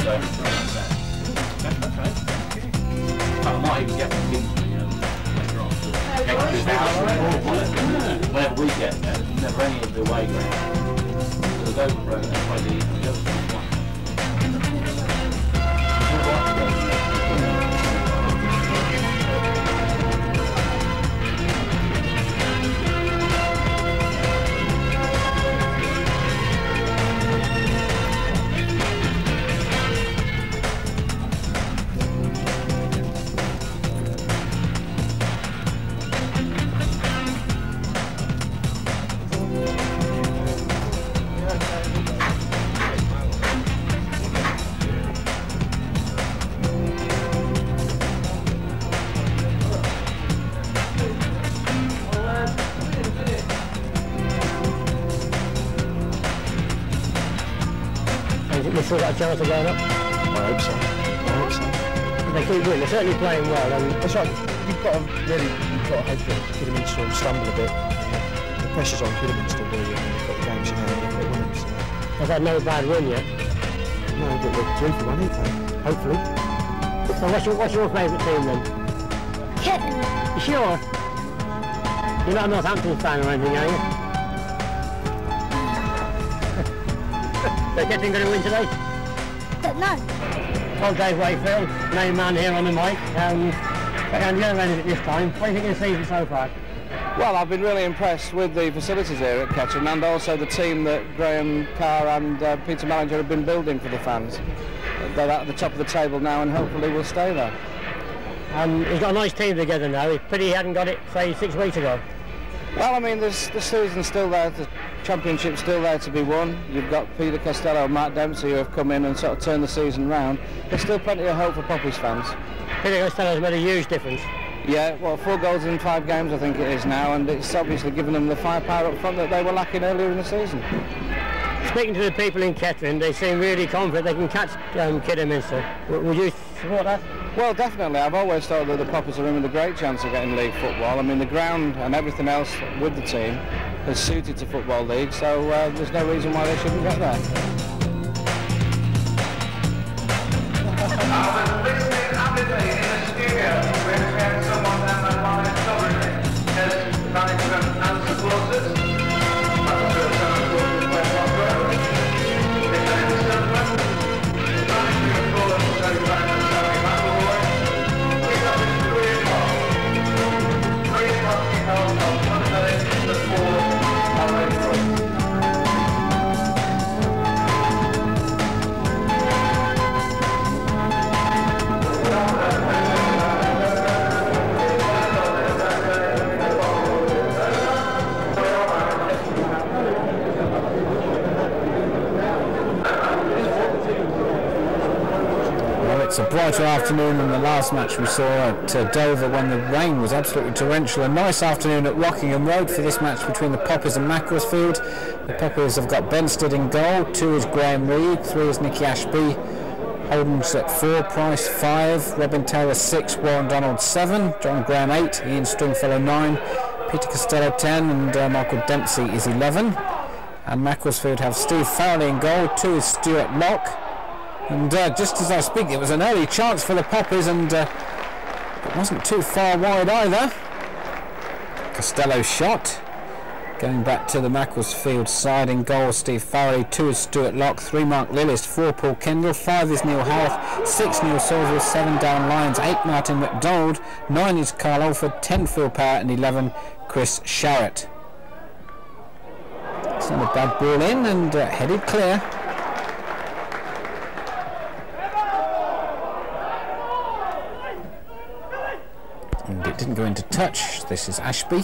So, I might even get them later on. Whenever we get there, never any of the away grounds. So those are broken, that's why the other one. We've still got a chance of going up. I hope so. They keep winning. They're certainly playing well. And that's right. You've got to hope that Kidderminster will stumble a bit. The pressure's on Kidderminster really, and they've got the games in hand. They've got winners. So. They've had no bad win yet. No, but they're due for one, ain't they? Hopefully. So what's your favourite team then? Kettering. You sure? You're not a Northampton fan or anything, are you? So Kettering going to win today? Don't know. Well, Dave Wakefield, main man here on the mic. And the other end of it this time. What do you think of the season so far? Well, I've been really impressed with the facilities here at Kettering and also the team that Graham Carr and Peter Mallinger have been building for the fans. They're at the top of the table now and hopefully will stay there. He's got a nice team together now. It's pity he hadn't got it, say, 6 weeks ago. Well, I mean, the season's still there, the championship's still there to be won. You've got Peter Costello and Mark Dempsey who have come in and sort of turned the season round. There's still plenty of hope for Poppy's fans. Peter Costello's made a huge difference. Yeah, well, 4 goals in 5 games I think it is now, and it's obviously given them the firepower up front that they were lacking earlier in the season. Speaking to the people in Kettering, they seem really confident they can catch Kidderminster. Would you support that? Well, definitely. I've always thought that the Poppers are in with a great chance of getting league football. I mean, the ground and everything else with the team is suited to Football League, so there's no reason why they shouldn't get there. It's a brighter afternoon than the last match we saw at Dover when the rain was absolutely torrential. A nice afternoon at Rockingham Road for this match between the Poppers and Macclesfield. The Poppers have got Benstead in goal, 2 is Graham Reid, 3 is Nicky Ashby, Holden's at 4, Price 5, Robin Taylor 6, Warren Donald 7, John Graham 8, Ian Stringfellow 9, Peter Costello 10 and Michael Dempsey is 11. And Macclesfield have Steve Farrelly in goal, 2 is Stuart Locke. And just as I speak, it was an early chance for the Poppers, and it wasn't too far wide either. Costello's shot. Going back to the Macclesfield side in goal, Steve Farrelly, 2 is Stuart Locke, 3 Mark Lillis, 4 Paul Kendall, 5 is Neil Howarth, 6 Neil Salisbury, 7 Dan Lyons, 8 Martin McDonald, 9 is Carl Alford, 10 Phil Power and 11 Chris Sharrett. It's not a bad ball in and headed clear. And it didn't go into touch. This is Ashby.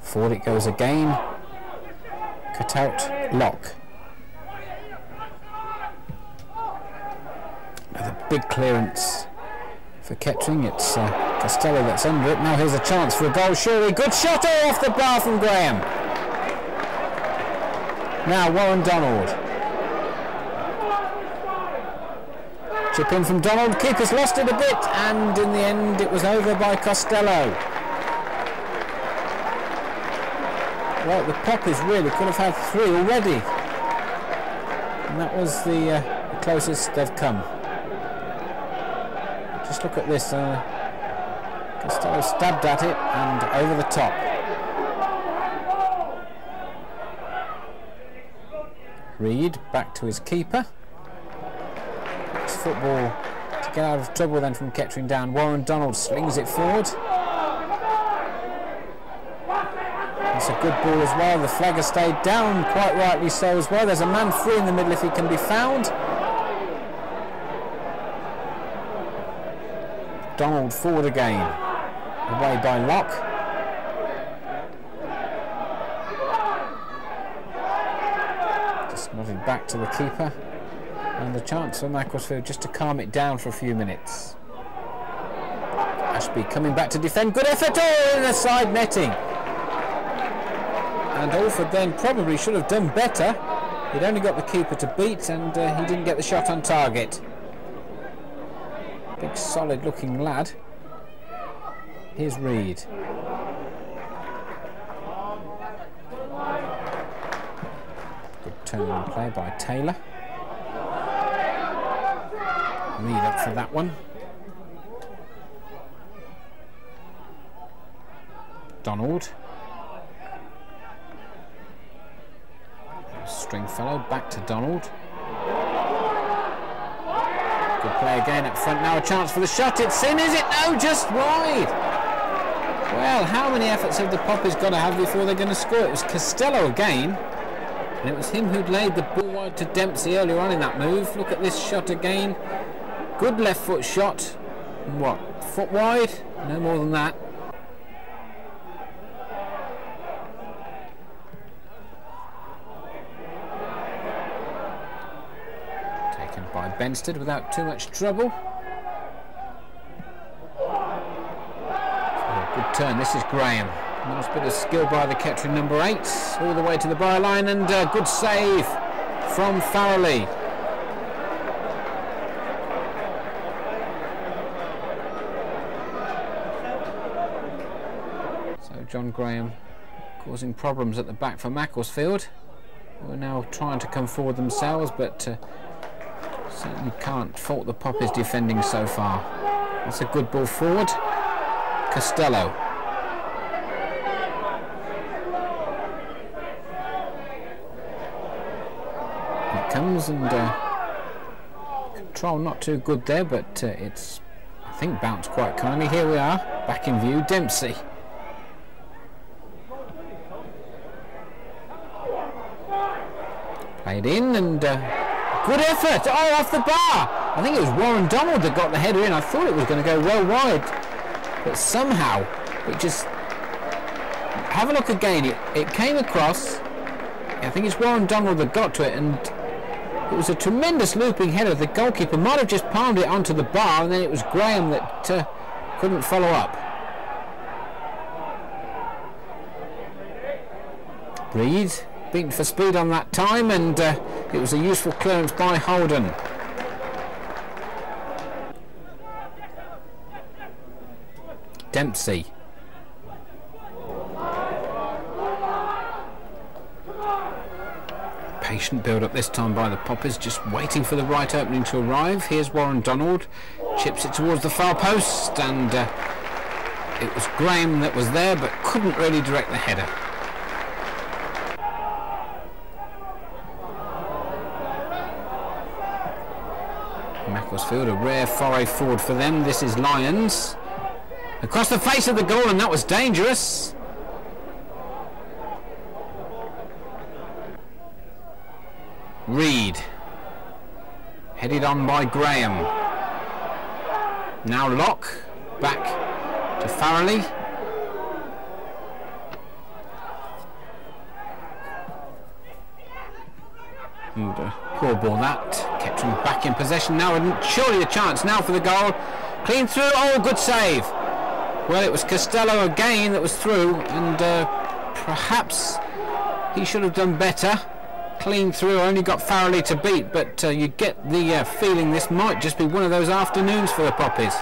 Forward it goes again. Cut out Locke. Another big clearance for Kettering. It's Costello that's under it. Now here's a chance for a goal. Surely good shot off the bar from Graham. Now Warren Donald. Chip in from Donald, keeper's lost it a bit, and in the end it was over by Costello. Well, the Poppers really could have had 3 already. And that was the closest they've come. Just look at this. Costello stabbed at it and over the top. Reed back to his keeper. It's football to get out of trouble then from Kettering Town. Warren Donald slings it forward. It's a good ball as well. The flag has stayed down, quite rightly so as well. There's a man free in the middle if he can be found. Donald forward again. Away by Locke. Just nodded back to the keeper. And a chance for Macclesfield just to calm it down for a few minutes. Ashby coming back to defend. Good effort. Oh, in the side netting. And Alford then probably should have done better. He'd only got the keeper to beat and he didn't get the shot on target. Big solid looking lad. Here's Reed. Good turn and play by Taylor. Reed up for that one. Donald. Stringfellow back to Donald. Good play again up front. Now a chance for the shot. It's in, is it? No, just wide. Well, how many efforts have the Poppies got to have before they're going to score? It was Costello again. And it was him who'd laid the ball wide to Dempsey earlier on in that move. Look at this shot again. Good left foot shot. What? Foot wide? No more than that. By Benstead without too much trouble. Oh, good turn. This is Graham. Nice bit of skill by the Kettering number 8 all the way to the byline, and good save from Farrelly. So John Graham causing problems at the back for Macclesfield, who are now trying to come forward themselves, but certainly can't fault the Poppies defending so far. That's a good ball forward. Costello. It comes and control not too good there, but it's, I think, bounced quite kindly. Here we are, back in view. Dempsey. Played in and good effort. Oh, off the bar. I think it was Warren Donald that got the header in. I thought it was going to go well wide, but somehow it just... Have a look again. It came across. I think it's Warren Donald that got to it, and it was a tremendous looping header. The goalkeeper might have just palmed it onto the bar, and then it was Graham that couldn't follow up. Reed beaten for speed on that time, and it was a useful clearance by Holden. Dempsey. Patient build up this time by the Poppies, just waiting for the right opening to arrive. Here's Warren Donald, chips it towards the far post, and it was Graham that was there but couldn't really direct the header. Macclesfield, a rare foray forward for them. This is Lyons. Across the face of the goal, and that was dangerous. Reed. Headed on by Graham. Now Locke. Back to Farrelly. And poor ball that. Kettering back in possession now, and surely a chance now for the goal. Clean through. Oh, good save. Well, it was Costello again that was through, and perhaps he should have done better. Clean through, only got Farrelly to beat, but you get the feeling this might just be one of those afternoons for the Poppies.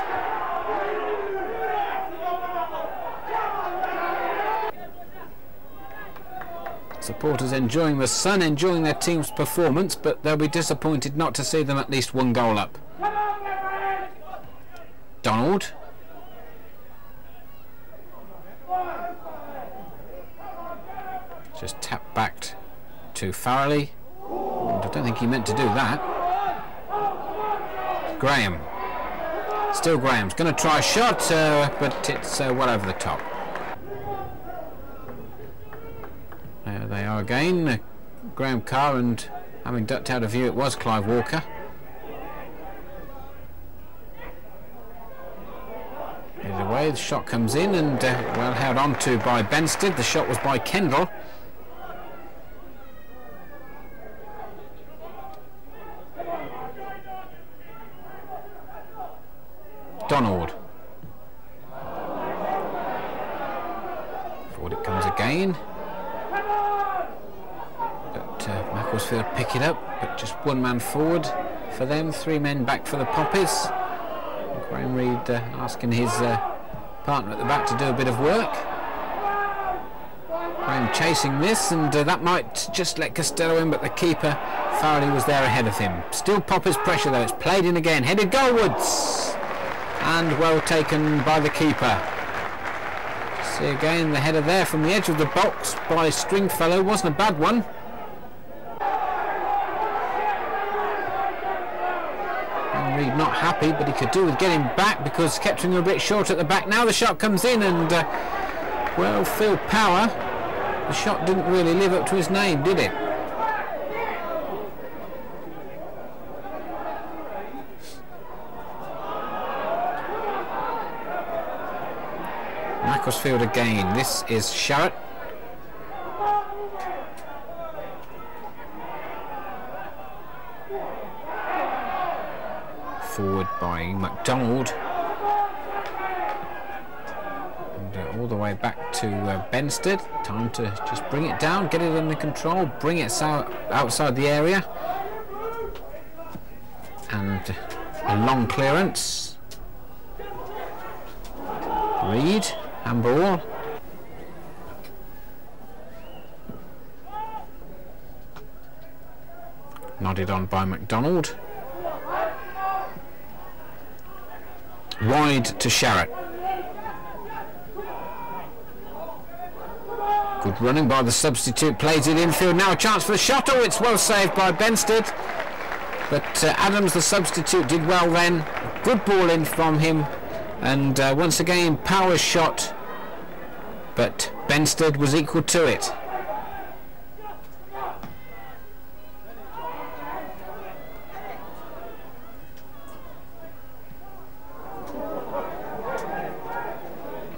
It's Supporters enjoying the sun, enjoying their team's performance, but they'll be disappointed not to see them at least one goal up. Donald. Just tapped back to Farrelly. I don't think he meant to do that. Graham. Still Graham's going to try a shot, but it's well over the top. There they are again. Graham Carr, and having ducked out of view, it was Clive Walker. Headed away, the shot comes in and well held on to by Benstead. The shot was by Kendall. Donald. Forward it comes again. But Macclesfield pick it up, but just one man forward for them, 3 men back for the Poppies. Graham Reid asking his partner at the back to do a bit of work. Graham chasing this, and that might just let Costello in, but the keeper, Farrelly, was there ahead of him. Still Poppies pressure though, it's played in again, headed goalwards, and well taken by the keeper. See again the header there from the edge of the box by Stringfellow, wasn't a bad one. Reid not happy, but he could do with getting back because Kettering are a bit short at the back. Now the shot comes in, and well, Phil Power, the shot didn't really live up to his name, did it? Macclesfield again. This is Sharrett. Forward by MacDonald, and all the way back to Benstead. Time to just bring it down, get it under control, bring it outside the area, and a long clearance. Reid, handball. Nodded on by MacDonald. Wide to Sharrett. Good running by the substitute, plays it infield, now a chance for the shot. Oh, it's well saved by Benstead, but Adams, the substitute, did well then. Good ball in from him, and once again Power's shot, but Benstead was equal to it.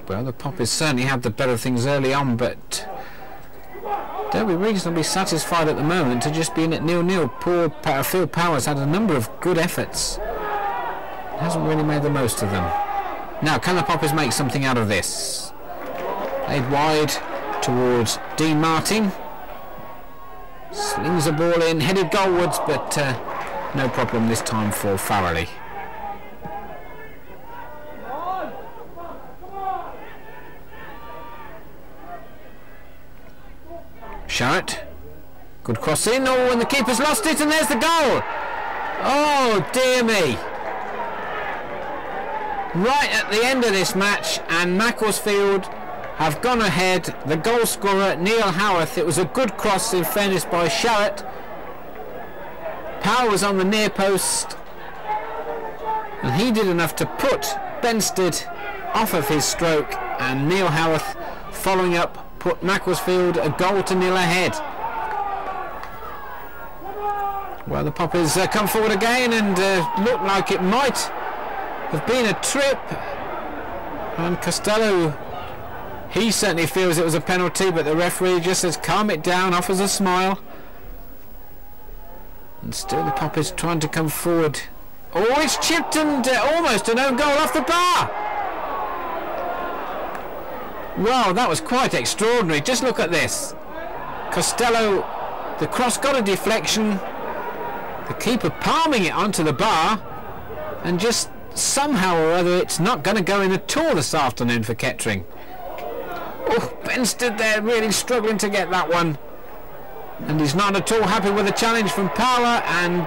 Well, the Poppies certainly had the better things early on, but they'll be reasonably satisfied at the moment to just being at 0-0. Poor Phil Powers had a number of good efforts. Hasn't really made the most of them. Now, can the Poppies make something out of this? Played wide towards Dean Martin. Slings the ball in, headed goalwards, but no problem this time for Farrelly. Sharrett, good cross in, oh, and the keeper's lost it, and there's the goal. Oh dear me. Right at the end of this match, and Macclesfield have gone ahead. The goal scorer, Neil Howarth, it was a good cross in fairness by Sharrett. Power was on the near post, and he did enough to put Benstead off of his stroke, and Neil Howarth following up put Macclesfield a 1-0 ahead. Well, the Poppies come forward again, and look like it might have been a trip, and Costello, he certainly feels it was a penalty, but the referee just says calm it down, offers a smile, and still the Poppies trying to come forward. Oh, it's chipped, and almost an own goal off the bar. Wow, that was quite extraordinary. Just look at this. Costello, the cross got a deflection, the keeper palming it onto the bar, and just somehow or other it's not going to go in at all this afternoon for Kettering. Oh, Benstead there really struggling to get that one. and he's not at all happy with the challenge from Power, and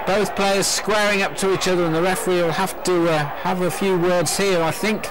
both players squaring up to each other, and the referee will have to have a few words here, I think.